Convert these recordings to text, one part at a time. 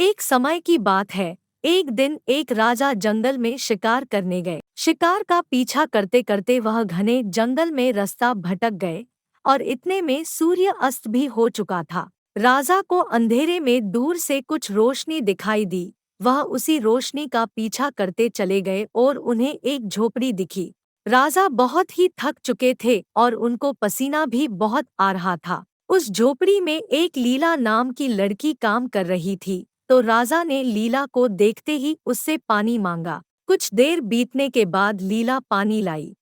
एक समय की बात है। एक दिन एक राजा जंगल में शिकार करने गए। शिकार का पीछा करते करते वह घने जंगल में रास्ता भटक गए और इतने में सूर्य अस्त भी हो चुका था। राजा को अंधेरे में दूर से कुछ रोशनी दिखाई दी। वह उसी रोशनी का पीछा करते चले गए और उन्हें एक झोपड़ी दिखी। राजा बहुत ही थक चुके थे और उनको पसीना भी बहुत आ रहा था। उस झोपड़ी में एक लीला नाम की लड़की काम कर रही थी। तो राजा ने लीला को देखते ही उससे पानी मांगा। कुछ देर बीतने के बाद लीला पानी लाई,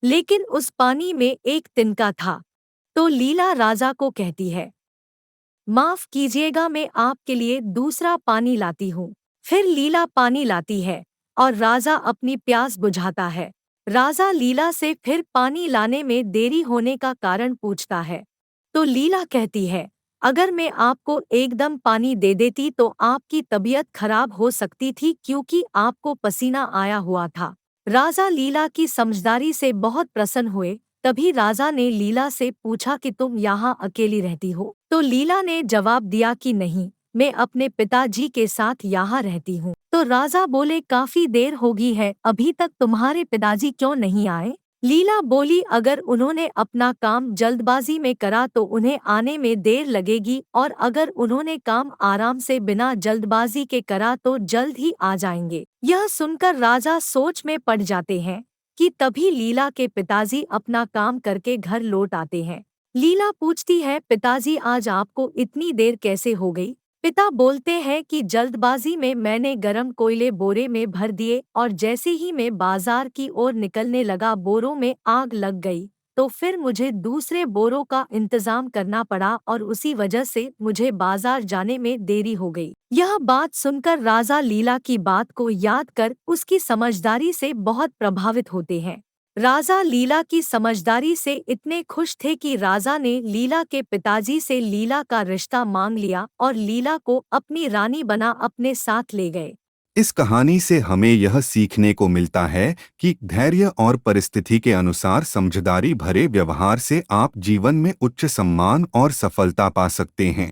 लेकिन उस पानी में एक तिनका था। तो लीला राजा को कहती है, माफ कीजिएगा, मैं आपके लिए दूसरा पानी लाती हूँ। फिर लीला पानी लाती है और राजा अपनी प्यास बुझाता है। राजा लीला से फिर पानी लाने में देरी होने का कारण पूछता है। तो लीला कहती है, अगर मैं आपको एकदम पानी दे देती तो आपकी तबीयत खराब हो सकती थी क्योंकि आपको पसीना आया हुआ था। राजा लीला की समझदारी से बहुत प्रसन्न हुए। तभी राजा ने लीला से पूछा कि तुम यहाँ अकेली रहती हो? तो लीला ने जवाब दिया कि नहीं, मैं अपने पिताजी के साथ यहाँ रहती हूँ। तो राजा बोले, काफी देर हो गई है, अभी तक तुम्हारे पिताजी क्यों नहीं आए? लीला बोली, अगर उन्होंने अपना काम जल्दबाजी में करा तो उन्हें आने में देर लगेगी, और अगर उन्होंने काम आराम से बिना जल्दबाजी के करा तो जल्द ही आ जाएंगे। यह सुनकर राजा सोच में पड़ जाते हैं कि तभी लीला के पिताजी अपना काम करके घर लौट आते हैं। लीला पूछती है, पिताजी आज आपको इतनी देर कैसे हो गई? पिता बोलते हैं कि जल्दबाजी में मैंने गरम कोयले बोरे में भर दिए और जैसे ही मैं बाजार की ओर निकलने लगा बोरों में आग लग गई, तो फिर मुझे दूसरे बोरों का इंतजाम करना पड़ा और उसी वजह से मुझे बाजार जाने में देरी हो गई। यह बात सुनकर राजा लीला की बात को याद कर उसकी समझदारी से बहुत प्रभावित होते हैं। राजा लीला की समझदारी से इतने खुश थे कि राजा ने लीला के पिताजी से लीला का रिश्ता मांग लिया और लीला को अपनी रानी बना अपने साथ ले गए। इस कहानी से हमें यह सीखने को मिलता है कि धैर्य और परिस्थिति के अनुसार समझदारी भरे व्यवहार से आप जीवन में उच्च सम्मान और सफलता पा सकते हैं।